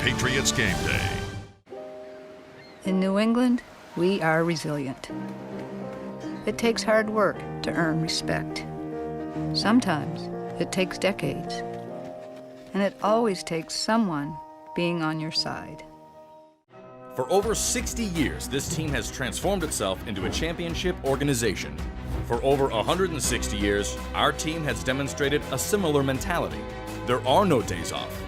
Patriots Game Day. In New England, we are resilient. It takes hard work to earn respect. Sometimes it takes decades. And it always takes someone being on your side. For over 60 years, this team has transformed itself into a championship organization. For over 160 years, our team has demonstrated a similar mentality. There are no days off.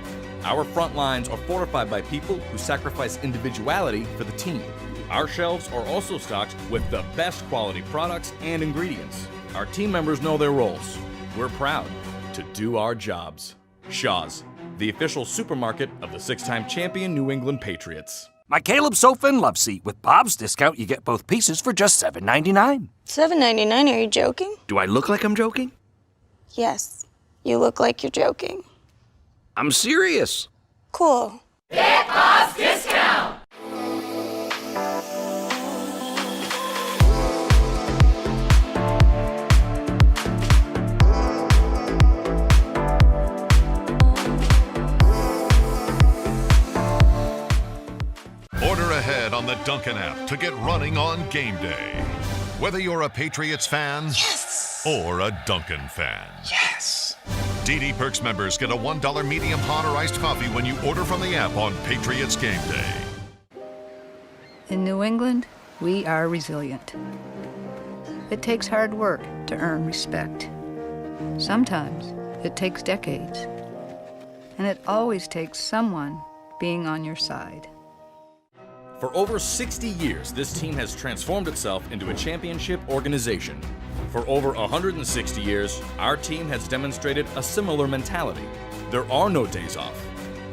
Our front lines are fortified by people who sacrifice individuality for the team. Our shelves are also stocked with the best quality products and ingredients. Our team members know their roles. We're proud to do our jobs. Shaw's, the official supermarket of the six-time champion New England Patriots. My Caleb sofa and love seat. With Bob's discount, you get both pieces for just $7.99. $7.99? Are you joking? Do I look like I'm joking? Yes, you look like you're joking. I'm serious. Cool. Get Bob's discount! Order ahead on the Dunkin app to get running on game day. Whether you're a Patriots fan or a Dunkin fan. DD Perks members get a $1 medium hot or iced coffee when you order from the app on Patriots Game Day. In New England, we are resilient. It takes hard work to earn respect. Sometimes it takes decades. And it always takes someone being on your side. For over 60 years, this team has transformed itself into a championship organization. For over 160 years, our team has demonstrated a similar mentality. There are no days off.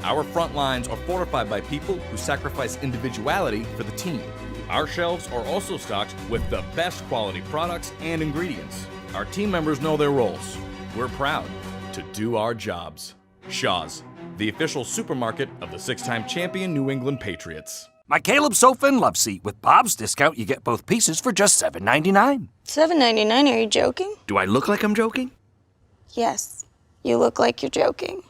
Our front lines are fortified by people who sacrifice individuality for the team. Our shelves are also stocked with the best quality products and ingredients. Our team members know their roles. We're proud to do our jobs. Shaw's, the official supermarket of the six-time champion New England Patriots. My Caleb sofa and love seat. With Bob's discount, you get both pieces for just $7.99. $7.99? Are you joking? Do I look like I'm joking? Yes, you look like you're joking.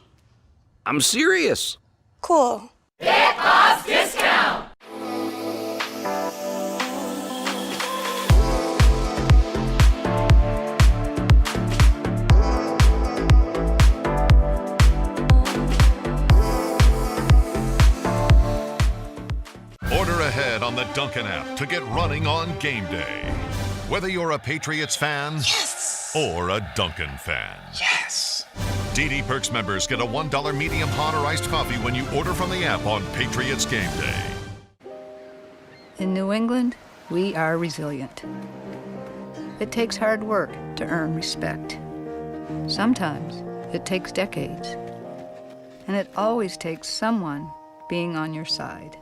I'm serious. Cool. Get Bob's discount! Order ahead on the Dunkin app to get running on game day. Whether you're a Patriots fan or a Dunkin fan. DD Perks members get a $1 medium hot or iced coffee when you order from the app on Patriots Game Day. In New England, we are resilient. It takes hard work to earn respect. Sometimes it takes decades. And it always takes someone being on your side.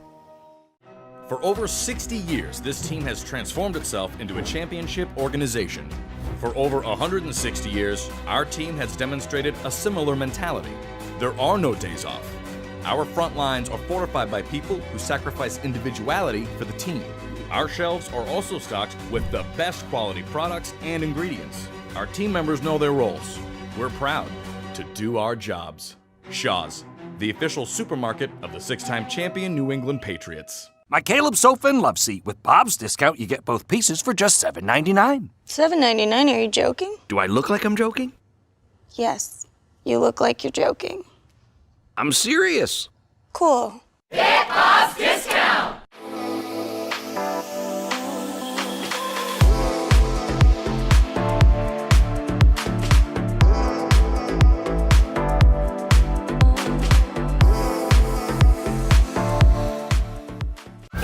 For over 60 years, this team has transformed itself into a championship organization. For over 160 years, our team has demonstrated a similar mentality. There are no days off. Our front lines are fortified by people who sacrifice individuality for the team. Our shelves are also stocked with the best quality products and ingredients. Our team members know their roles. We're proud to do our jobs. Shaw's, the official supermarket of the six-time champion New England Patriots. My Caleb sofa and love seat. With Bob's discount, you get both pieces for just $7.99. $7.99? Are you joking? Do I look like I'm joking? Yes, you look like you're joking. I'm serious. Cool. Get Bob's discount!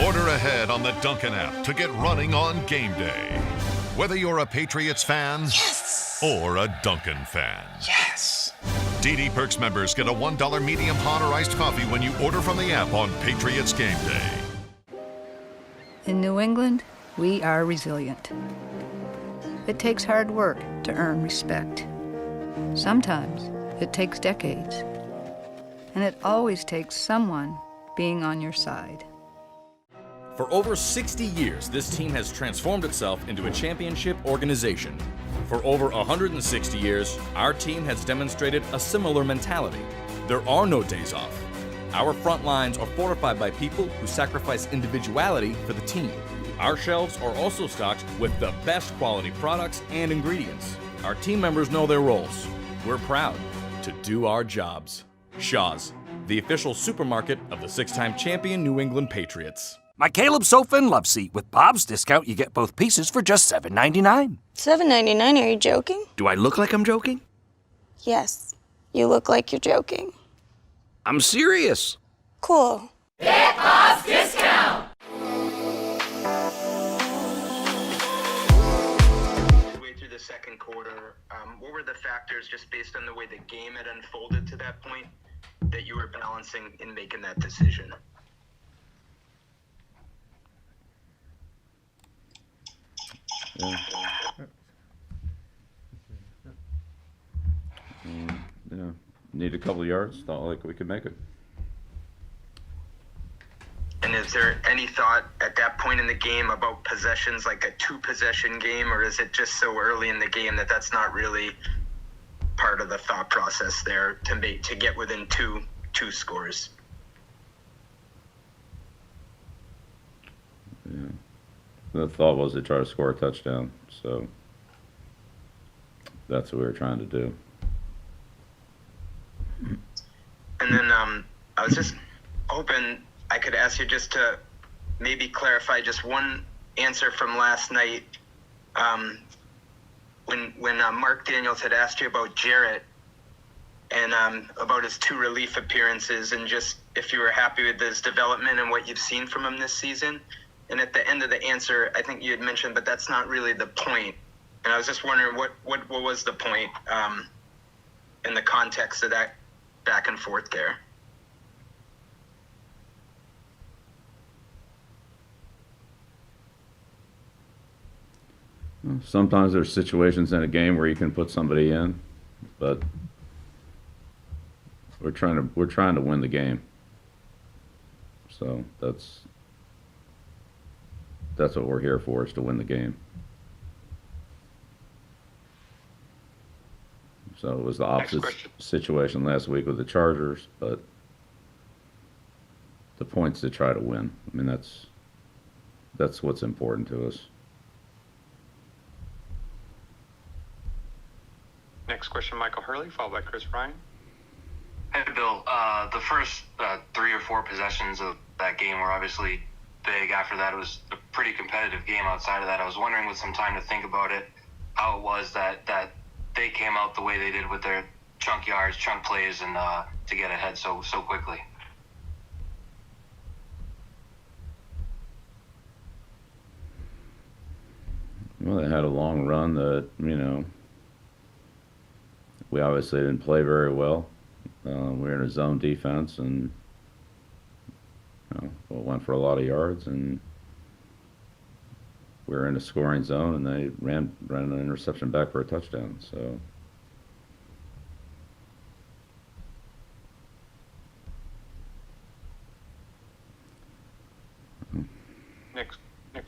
Order ahead on the Dunkin app to get running on game day. Whether you're a Patriots fan or a Dunkin fan. DD Perks members get a $1 medium hot or iced coffee when you order from the app on Patriots Game Day. In New England, we are resilient. It takes hard work to earn respect. Sometimes it takes decades. And it always takes someone being on your side. For over 60 years, this team has transformed itself into a championship organization. For over 160 years, our team has demonstrated a similar mentality. There are no days off. Our front lines are fortified by people who sacrifice individuality for the team. Our shelves are also stocked with the best quality products and ingredients. Our team members know their roles. We're proud to do our jobs. Shaw's, the official supermarket of the 6-time champion New England Patriots. My Caleb sofa and love seat. With Bob's discount, you get both pieces for just $7.99. $7.99? Are you joking? Do I look like I'm joking? Yes. You look like you're joking. I'm serious. Cool. Get Bob's discount. Midway through the second quarter, what were the factors, just based on the way the game had unfolded to that point, that you were balancing in making that decision? Yeah, need a couple of yards. Thought like we could make it. And is there any thought at that point in the game about possessions, like a 2-possession game, or is it just so early in the game that that's not really part of the thought process there to get within two scores? Yeah, the thought was to try to score a touchdown, so that's what we were trying to do. And then I was just hoping I could ask you just to maybe clarify just one answer from last night. When Mark Daniels had asked you about Jarrett and about his 2 relief appearances, and just if you were happy with his development and what you've seen from him this season. And at the end of the answer, I think you had mentioned, but that's not really the point. And I was just wondering what was the point in the context of that back and forth there? Sometimes there's situations in a game where you can put somebody in, but we're trying to win the game. So that's what we're here for, is to win the game. So it was the opposite situation last week with the Chargers, but the point's to try to win. I mean, that's what's important to us. Next question, Michael Hurley, followed by Chris Ryan. Hey, Bill. The first 3 or 4 possessions of that game were obviously big. After that, it was a pretty competitive game. Outside of that, I was wondering, with some time to think about it, how it was that they came out the way they did with their chunk yards, chunk plays, and to get ahead so quickly. Well, they had a long run that, we obviously didn't play very well. We were in a zone defense, and went for a lot of yards, and we were in a scoring zone, and they ran an interception back for a touchdown. So Next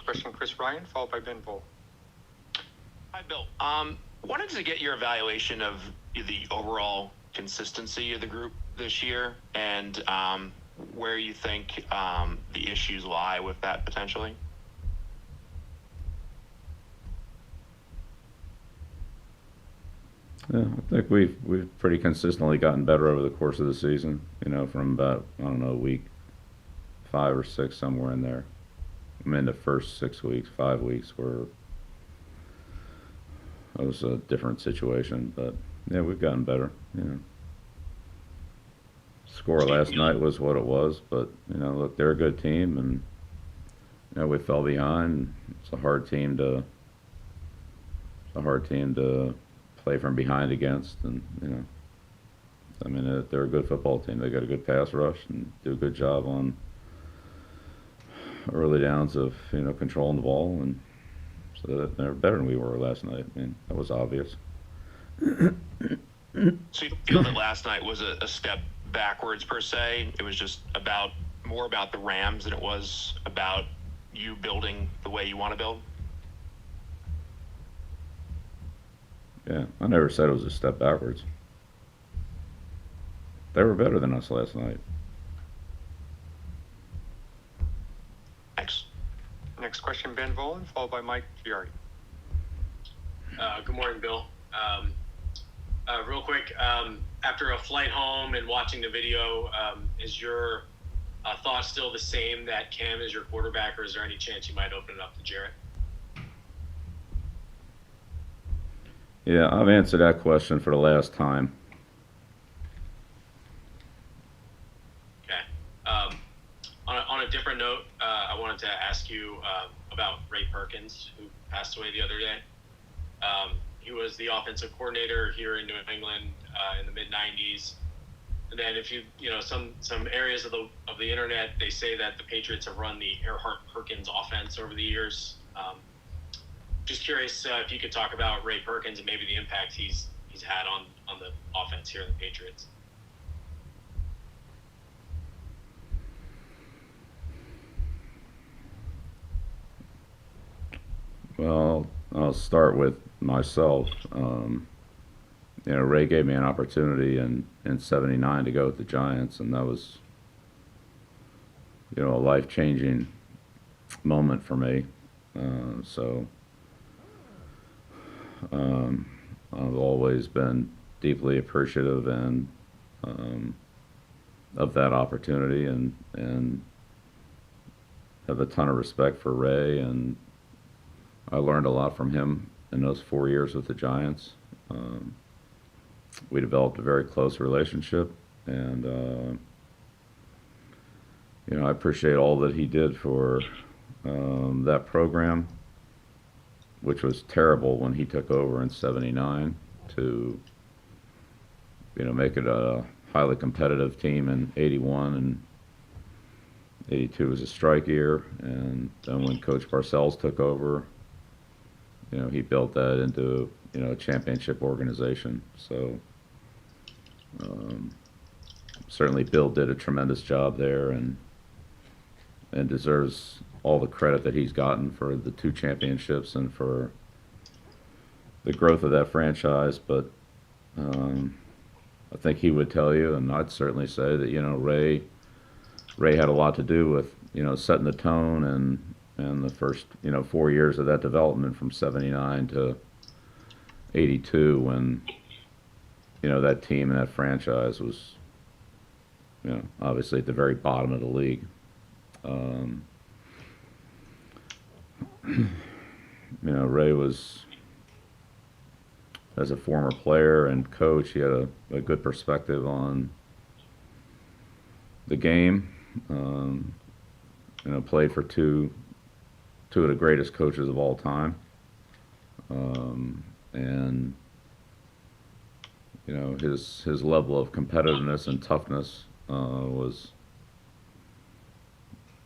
question, Chris Ryan, followed by Ben Bull. Hi, Bill. Wanted to get your evaluation of the overall consistency of the group this year, and where you think the issues lie with that potentially. yeah, I think we've pretty consistently gotten better over the course of the season. From about week 5 or 6, somewhere in there. I mean, the first 6 weeks, 5 weeks were. It was a different situation, but yeah, we've gotten better. Score last night was what it was, but look, they're a good team, and we fell behind. It's a hard team to play from behind against, and they're a good football team. They got a good pass rush and do a good job on early downs of controlling the ball, and so they're better than we were last night. I mean, that was obvious. So you feel that last night was a step backwards per se? It was just more about the Rams than it was about you building the way you want to build? Yeah, I never said it was a step backwards. They were better than us last night. Next question, Ben Volen, followed by Mike Giardi. Good morning, Bill. Real quick, after a flight home and watching the video, is your thought still the same that Cam is your quarterback, or is there any chance you might open it up to Jarrett? Yeah, I've answered that question for the last time. Okay. On a different note, I wanted to ask you about Ray Perkins, who passed away the other day. He was the offensive coordinator here in New England in the mid-'90s. And then if you some areas of the internet, they say that the Patriots have run the Earhart-Perkins offense over the years. Just curious if you could talk about Ray Perkins and maybe the impact he's had on the offense here in the Patriots. Well, I'll start with myself. Ray gave me an opportunity in '79 to go with the Giants, and that was, a life-changing moment for me. I've always been deeply appreciative and of that opportunity, and have a ton of respect for Ray, and I learned a lot from him in those 4 years with the Giants. We developed a very close relationship, and I appreciate all that he did for that program, which was terrible when he took over in '79, to make it a highly competitive team in '81, and '82 was a strike year, and then when Coach Parcells took over, he built that into a championship organization. So certainly Bill did a tremendous job there, and deserves all the credit that he's gotten for the 2 championships and for the growth of that franchise. But I think he would tell you, and I'd certainly say that Ray had a lot to do with setting the tone and the first 4 years of that development from '79 to '82, when that team and that franchise was obviously at the very bottom of the league. Ray was, as a former player and coach, he had a good perspective on the game. Played for two of the greatest coaches of all time, and his level of competitiveness and toughness was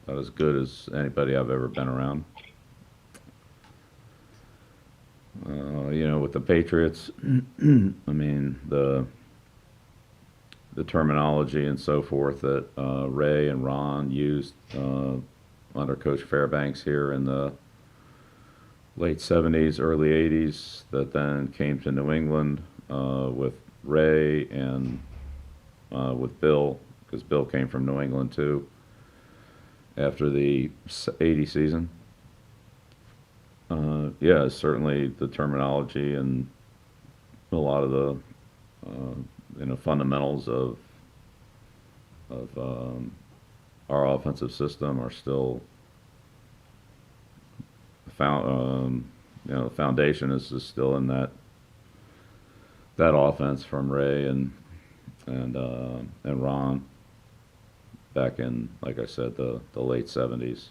about as good as anybody I've ever been around. With the Patriots, I mean, the terminology and so forth that Ray and Ron used under Coach Fairbanks here in the late '70s, early '80s, that then came to New England with Ray and with Bill, because Bill came from New England too after the '80 season. Certainly the terminology and a lot of the fundamentals of our offensive system are still the foundation is still in that offense from Ray and Ron back in, like I said, the late '70s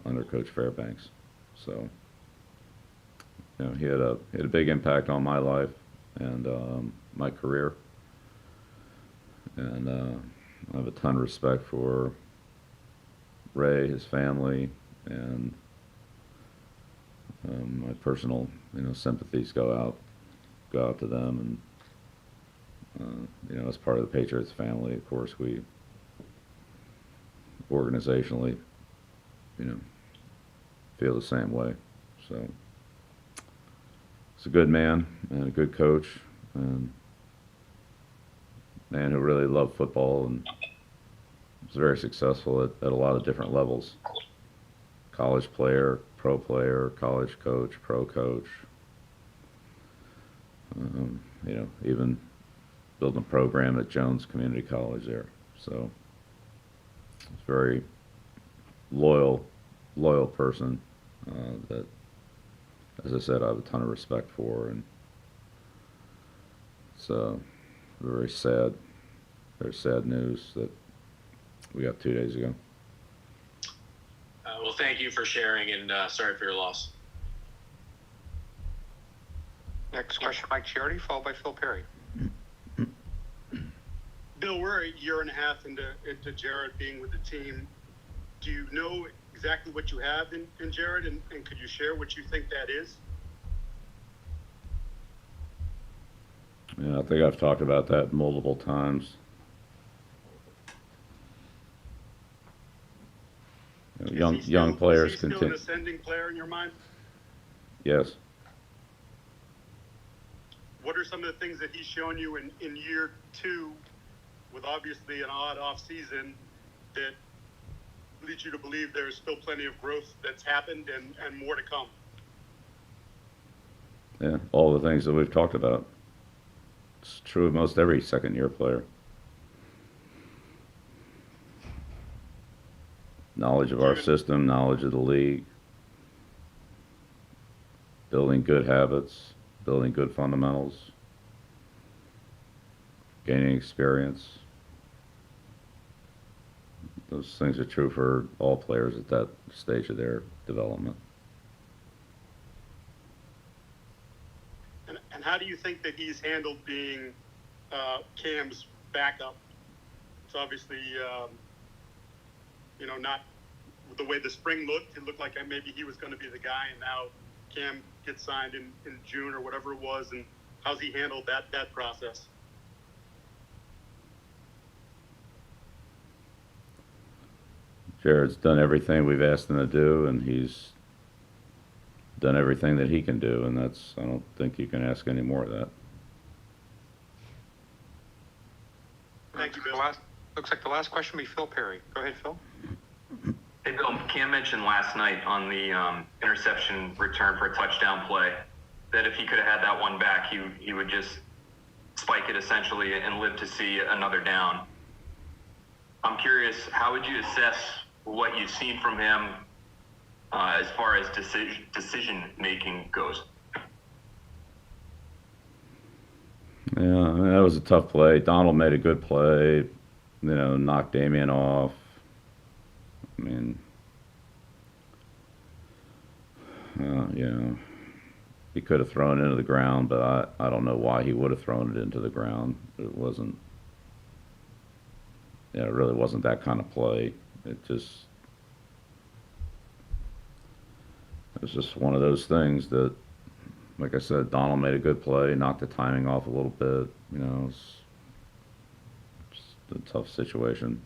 under Coach Fairbanks. So he had a big impact on my life and my career, and I have a ton of respect for Ray, his family, and my personal sympathies go out to them, and as part of the Patriots family, of course, we organizationally feel the same way. So he's a good man and a good coach, and a man who really loved football and was very successful at a lot of different levels. college player, college coach, pro coach. Even building a program at Jones Community College there. So it's a very loyal person that, as I said, I have a ton of respect for, and it's very sad news that we got 2 days ago. Well, thank you for sharing, and sorry for your loss. Next question, Mike Charity, followed by Phil Perry. Bill, we're a year and a half into Jarrett being with the team. Do you know exactly what you have in Jarrett, and could you share what you think that is? Yeah, I think I've talked about that multiple times. Young players is he still an ascending player in your mind? Yes. What are some of the things that he's shown you in year two, with obviously an odd off season, that leads you to believe there's still plenty of growth that's happened and more to come? Yeah, all the things that we've talked about. It's true of most every second-year player. Knowledge of our system, knowledge of the league, building good habits, building good fundamentals, gaining experience. Those things are true for all players at that stage of their development. And how do you think that he's handled being Cam's backup? It's obviously, not the way the spring looked. It looked like maybe he was going to be the guy, and now Cam gets signed in June or whatever it was. And how's he handled that process? Jarrett's done everything we've asked him to do, and he's done everything that he can do, and I don't think you can ask any more of that. Thank you, Bill. Looks like the last question will be Phil Perry. Go ahead, Phil. Hey, Bill, Cam mentioned last night on the interception return for a touchdown play that if he could have had that one back, he would just spike it essentially and live to see another down. I'm curious, how would you assess what you've seen from him as far as decision-making goes? Yeah, I mean, that was a tough play. Donald made a good play, knocked Damian off. I mean, he could have thrown it into the ground, but I don't know why he would have thrown it into the ground. It really wasn't that kind of play. It was just one of those things that, like I said, Donald made a good play, knocked the timing off a little bit. It's just a tough situation.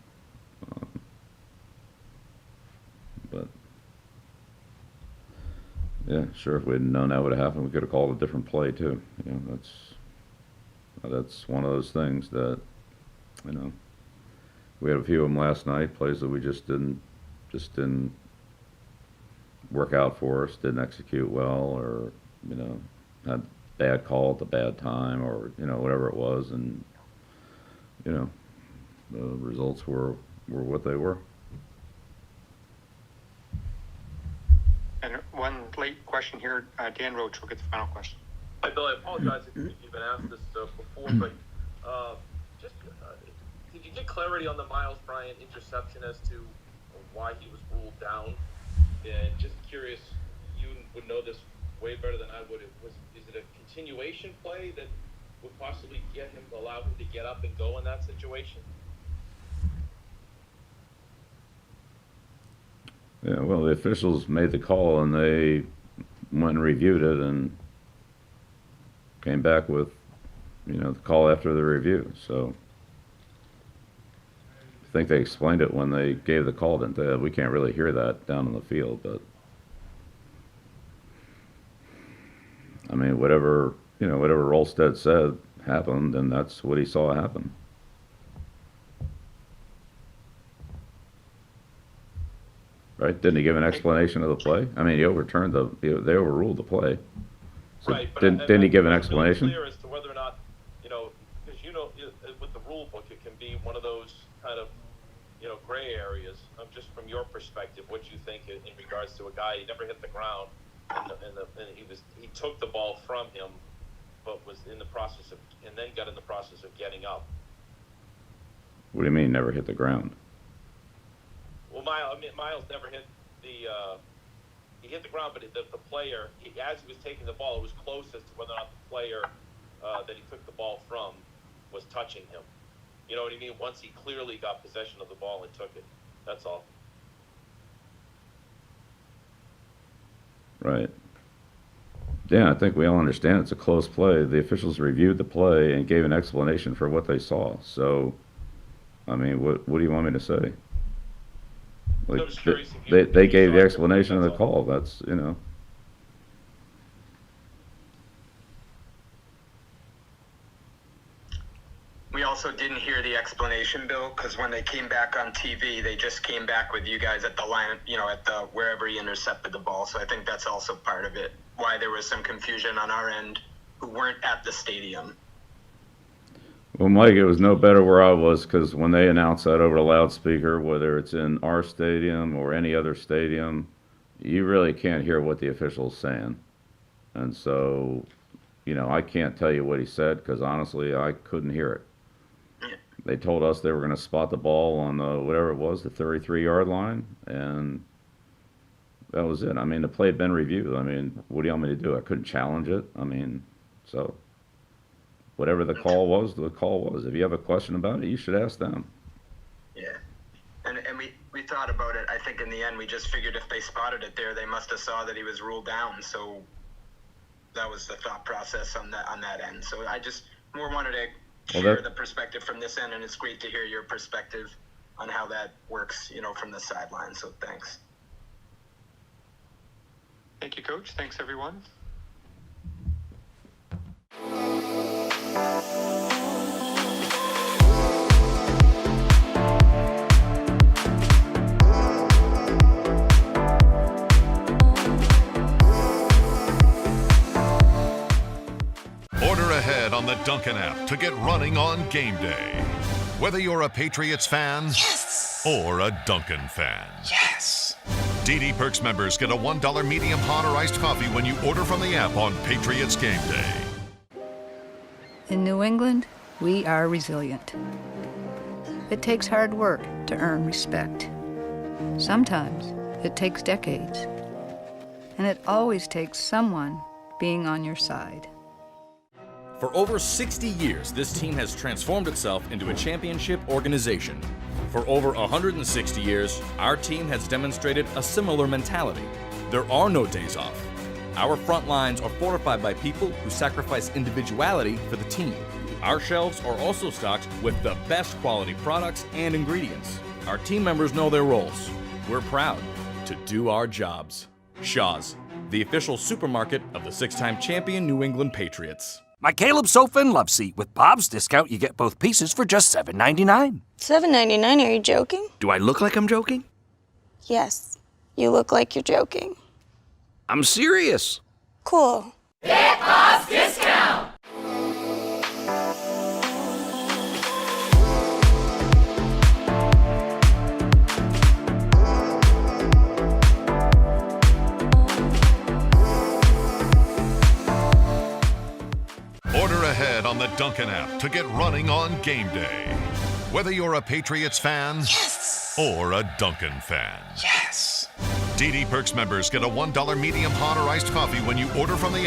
But yeah, sure, if we had known that would have happened, we could have called a different play too. That's one of those things that, we had a few of them last night, plays that we just didn't work out for us, didn't execute well, or had bad call at the bad time, or whatever it was, and the results were what they were. And one late question here, Dan Roach will get the final question. Hi, Bill. I apologize if you've been asked this before, but did you get clarity on the Miles Bryant interception as to why he was ruled down? And just curious, you would know this way better than I would. Is it a continuation play that would possibly allow him to get up and go in that situation? Yeah, well, the officials made the call, and they went and reviewed it and came back with, the call after the review. So I think they explained it when they gave the call, didn't they? We can't really hear that down in the field, but I mean, whatever Rolstead said happened, and that's what he saw happen. right? Didn't he give an explanation of the play? I mean, he overturned they overruled the play. So right, but didn't he give an I'm explanation? clear as to whether or not, because with the rule book, it can be one of those kind of, gray areas. Just from your perspective, what you think in regards to a guy, he never hit the ground, and he took the ball from him, but was in the process of, and then got in the process of getting up. What do you mean never hit the ground? Well, Miles never hit he hit the ground, but the player, as he was taking the ball, it was closest to whether or not the player that he took the ball from was touching him. You know what I mean? Once he clearly got possession of the ball and took it. That's all. Right. Yeah, I think we all understand it's a close play. The officials reviewed the play and gave an explanation for what they saw. So, I mean, what do you want me to say? Like, they gave the explanation of the call. That's, We also didn't hear the explanation, Bill, because when they came back on TV, they just came back with you guys at the line, at the wherever he intercepted the ball. So I think that's also part of it, why there was some confusion on our end who weren't at the stadium. Well, Mike, it was no better where I was, because when they announced that over the loudspeaker, whether it's in our stadium or any other stadium, you really can't hear what the official's saying. And so, I can't tell you what he said, because honestly, I couldn't hear it. They told us they were going to spot the ball on whatever it was, the 33-yard line, and that was it. I mean, the play had been reviewed. I mean, what do you want me to do? I couldn't challenge it. I mean, so whatever the call was, the call was. If you have a question about it, you should ask them. Yeah, and we thought about it. I think in the end, we just figured if they spotted it there, they must have saw that he was ruled down. So that was the thought process on that end. So I just more wanted to share the perspective from this end, and it's great to hear your perspective on how that works, from the sideline. So thanks. Thank you, Coach. Thanks, everyone. Order ahead on the Dunkin app to get running on game day. Whether you're a Patriots fan or a Dunkin fan. Yes. DD Perks members get a $1 medium hot or iced coffee when you order from the app on Patriots game day. In New England, we are resilient. It takes hard work to earn respect. Sometimes it takes decades. And it always takes someone being on your side. For over 60 years, this team has transformed itself into a championship organization. For over 160 years, our team has demonstrated a similar mentality. There are no days off. Our front lines are fortified by people who sacrifice individuality for the team. Our shelves are also stocked with the best quality products and ingredients. Our team members know their roles. We're proud to do our jobs. Shaw's, the official supermarket of the 6-time champion New England Patriots. My Caleb sofa and love seat. With Bob's discount, you get both pieces for just $7.99. $7.99? Are you joking? Do I look like I'm joking? Yes. You look like you're joking. I'm serious. Cool. Get Bob's discount. Order ahead on the Dunkin app to get running on game day. Whether you're a Patriots fan or a Dunkin fan. Yes. DD Perks members get a $1 medium hot or iced coffee when you order from the app.